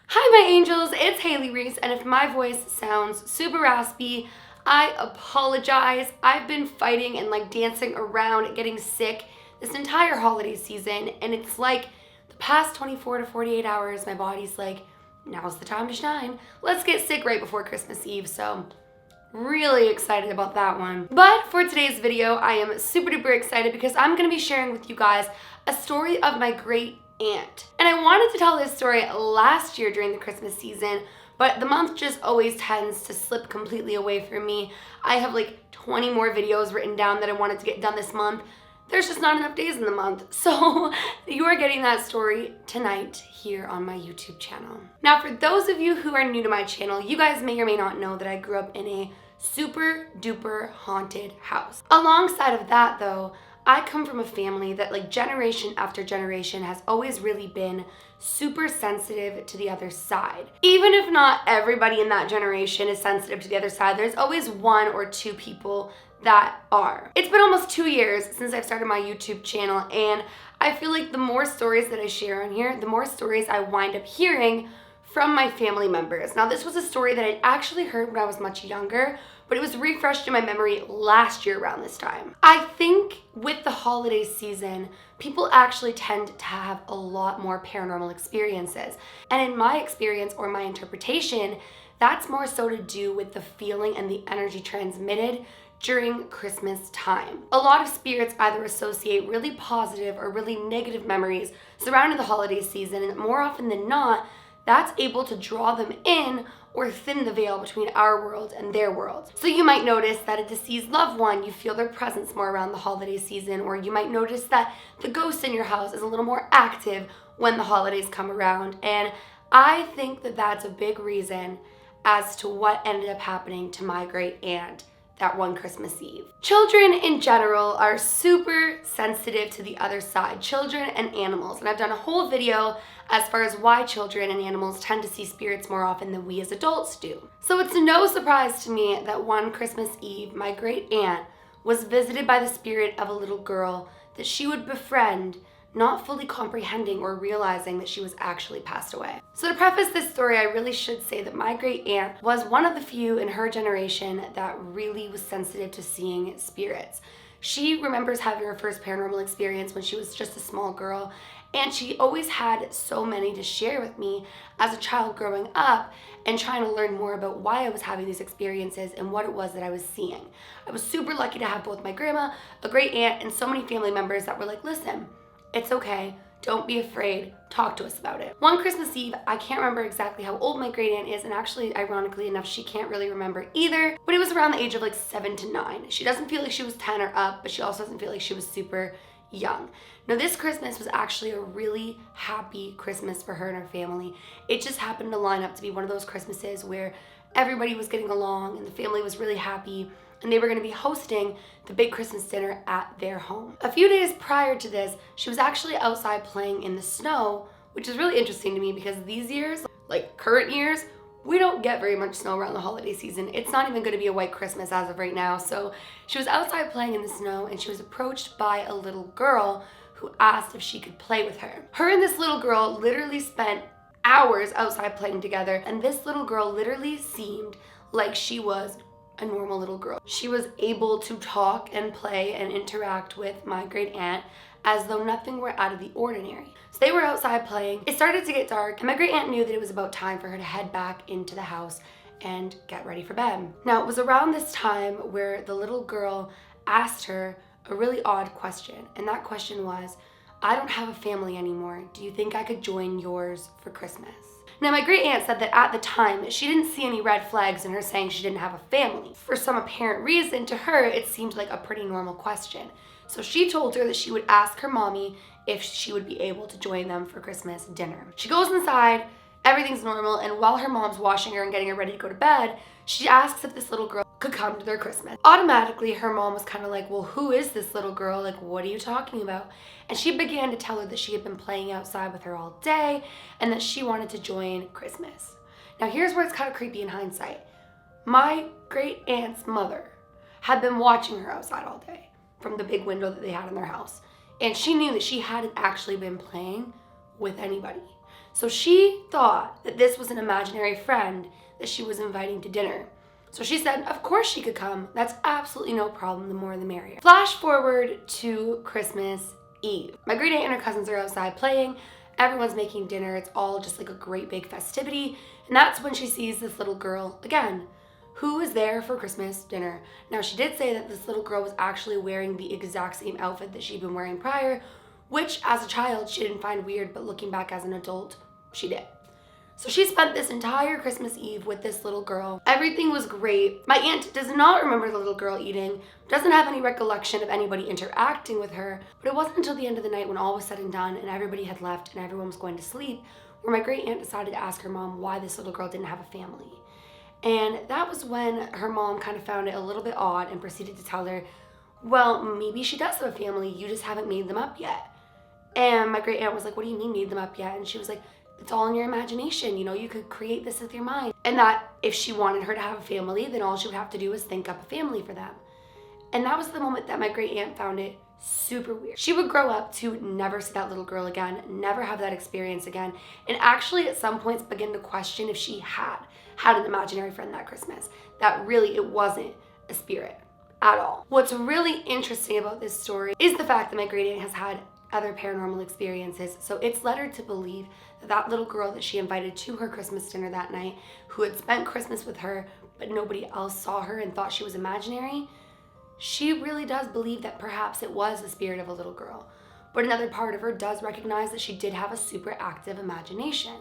Hi my angels, it's Hailey Reese, and if my voice sounds super raspy, I apologize. I've been fighting and dancing around getting sick this entire holiday season, and it's like the past 24 to 48 hours, my body's like, now's the time to shine. Let's get sick right before Christmas Eve, so really excited about that one. But for today's video, I am super duper excited because I'm gonna be sharing with you guys a story of my great aunt. And I wanted to tell this story last year during the Christmas season, but the month just always tends to slip completely away from me. I have 20 more videos written down that I wanted to get done this month. There's just not enough days in the month. So you are getting that story tonight here on my YouTube channel. Now, for those of you who are new to my channel, you guys may or may not know that I grew up in a super duper haunted house. Alongside of that though, I come from a family that generation after generation has always really been super sensitive to the other side. Even if not everybody in that generation is sensitive to the other side, there's always one or two people that are. It's been almost 2 years since I've started my YouTube channel, and I feel like the more stories that I share on here, the more stories I wind up hearing from my family members. Now, this was a story that I actually heard when I was much younger, but it was refreshed in my memory last year around this time. I think with the holiday season, people actually tend to have a lot more paranormal experiences. And in my experience or my interpretation, that's more so to do with the feeling and the energy transmitted during Christmas time. A lot of spirits either associate really positive or really negative memories surrounding the holiday season, and more often than not, that's able to draw them in or thin the veil between our world and their world. So you might notice that a deceased loved one, you feel their presence more around the holiday season, or you might notice that the ghost in your house is a little more active when the holidays come around. And I think that that's a big reason as to what ended up happening to my great aunt that one Christmas Eve. Children in general are super sensitive to the other side, children and animals. And I've done a whole video as far as why children and animals tend to see spirits more often than we as adults do. So it's no surprise to me that one Christmas Eve, my great aunt was visited by the spirit of a little girl that she would befriend, not fully comprehending or realizing that she was actually passed away. So to preface this story, I really should say that my great aunt was one of the few in her generation that really was sensitive to seeing spirits. She remembers having her first paranormal experience when she was just a small girl, and she always had so many to share with me as a child growing up and trying to learn more about why I was having these experiences and what it was that I was seeing. I was super lucky to have both my grandma, a great aunt, and so many family members that were like, listen, it's okay, don't be afraid, talk to us about it. One Christmas Eve, I can't remember exactly how old my great aunt is, and actually, ironically enough, she can't really remember either, but it was around the age of 7 to 9. She doesn't feel like she was 10 or up, but she also doesn't feel like she was super young. Now, this Christmas was actually a really happy Christmas for her and her family. It just happened to line up to be one of those Christmases where everybody was getting along and the family was really happy, and they were going to be hosting the big Christmas dinner at their home. A few days prior to this, she was actually outside playing in the snow, which is really interesting to me because these years, current years, we don't get very much snow around the holiday season. It's not even going to be a white Christmas as of right now. So she was outside playing in the snow, and she was approached by a little girl who asked if she could play with her. Her and this little girl literally spent hours outside playing together, and this little girl literally seemed like she was a normal little girl. She was able to talk and play and interact with my great aunt as though nothing were out of the ordinary. So they were outside playing. It started to get dark, and my great aunt knew that it was about time for her to head back into the house and get ready for bed. Now, it was around this time where the little girl asked her a really odd question, and that question was, I don't have a family anymore. Do you think I could join yours for Christmas? Now, my great aunt said that at the time, she didn't see any red flags in her saying she didn't have a family. For some apparent reason, to her, it seemed like a pretty normal question. So she told her that she would ask her mommy if she would be able to join them for Christmas dinner. She goes inside, everything's normal, and while her mom's washing her and getting her ready to go to bed, she asks if this little girl could come to their Christmas. Automatically, her mom was kind of like, well, who is this little girl? What are you talking about? And she began to tell her that she had been playing outside with her all day and that she wanted to join Christmas. Now, here's where it's kind of creepy in hindsight. My great aunt's mother had been watching her outside all day from the big window that they had in their house. And she knew that she hadn't actually been playing with anybody. So she thought that this was an imaginary friend that she was inviting to dinner. So she said, of course she could come. That's absolutely no problem. The more the merrier. Flash forward to Christmas Eve. My great aunt and her cousins are outside playing. Everyone's making dinner. It's all just like a great big festivity. And that's when she sees this little girl again, who is there for Christmas dinner. Now, she did say that this little girl was actually wearing the exact same outfit that she'd been wearing prior, which as a child she didn't find weird, but looking back as an adult, she did. So she spent this entire Christmas Eve with this little girl. Everything was great. My aunt does not remember the little girl eating, doesn't have any recollection of anybody interacting with her, but it wasn't until the end of the night when all was said and done and everybody had left and everyone was going to sleep where my great aunt decided to ask her mom why this little girl didn't have a family. And that was when her mom kind of found it a little bit odd and proceeded to tell her, well, maybe she does have a family, you just haven't made them up yet. And my great aunt was like, what do you mean made them up yet? And she was like, it's all in your imagination, you know, you could create this with your mind. And that if she wanted her to have a family, then all she would have to do was think up a family for them. And that was the moment that my great aunt found it super weird. She would grow up to never see that little girl again, never have that experience again, and actually at some points begin to question if she had an imaginary friend that Christmas, that really it wasn't a spirit at all. What's really interesting about this story is the fact that my great aunt has had other paranormal experiences, so it's led her to believe that that little girl that she invited to her Christmas dinner that night, who had spent Christmas with her but nobody else saw her and thought she was imaginary, she really does believe that perhaps it was the spirit of a little girl. But another part of her does recognize that she did have a super active imagination.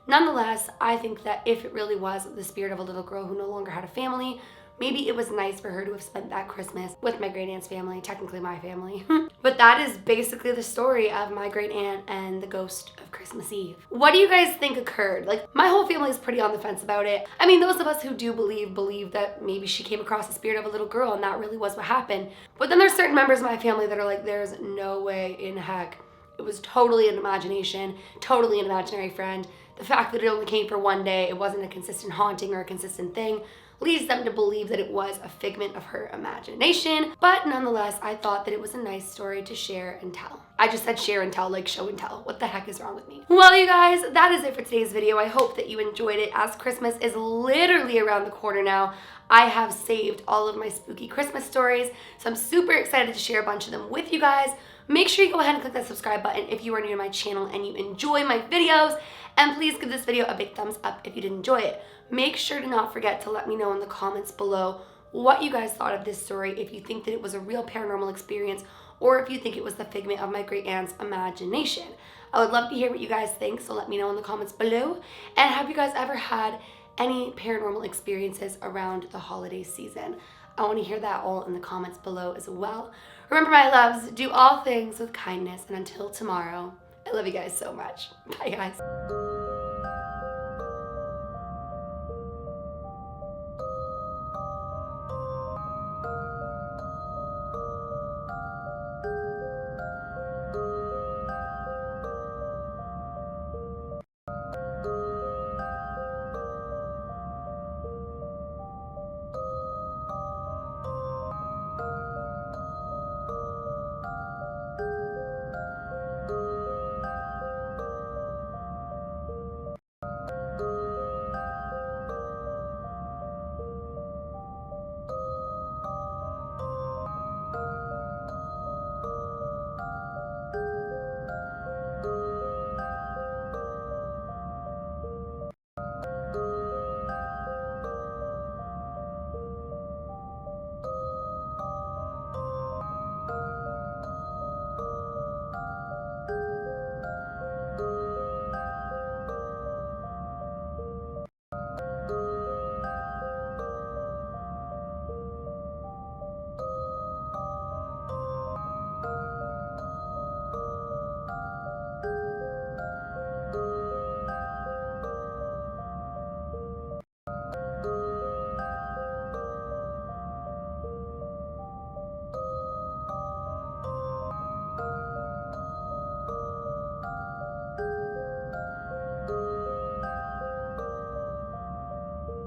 Nonetheless, I think that if it really was the spirit of a little girl who no longer had a family, maybe it was nice for her to have spent that Christmas with my great aunt's family, technically my family. But that is basically the story of my great aunt and the ghost of Christmas Eve. What do you guys think occurred? Like, my whole family is pretty on the fence about it. I mean, those of us who do believe that maybe she came across the spirit of a little girl and that really was what happened. But then there's certain members of my family that are like, there's no way in heck. It was totally an imagination, totally an imaginary friend. The fact that it only came for one day, it wasn't a consistent haunting or a consistent thing, leads them to believe that it was a figment of her imagination. But nonetheless, I thought that it was a nice story to share and tell. I just said share and tell like show and tell. What the heck is wrong with me? Well, you guys, that is it for today's video. I hope that you enjoyed it, as Christmas is literally around the corner now. I have saved all of my spooky Christmas stories, so I'm super excited to share a bunch of them with you guys. Make sure you go ahead and click that subscribe button if you are new to my channel and you enjoy my videos. And please give this video a big thumbs up if you did enjoy it. Make sure to not forget to let me know in the comments below what you guys thought of this story, if you think that it was a real paranormal experience or if you think it was the figment of my great aunt's imagination. I would love to hear what you guys think, so let me know in the comments below. And have you guys ever had any paranormal experiences around the holiday season? I want to hear that all in the comments below as well. Remember, my loves, do all things with kindness, and until tomorrow, I love you guys so much. Bye, guys.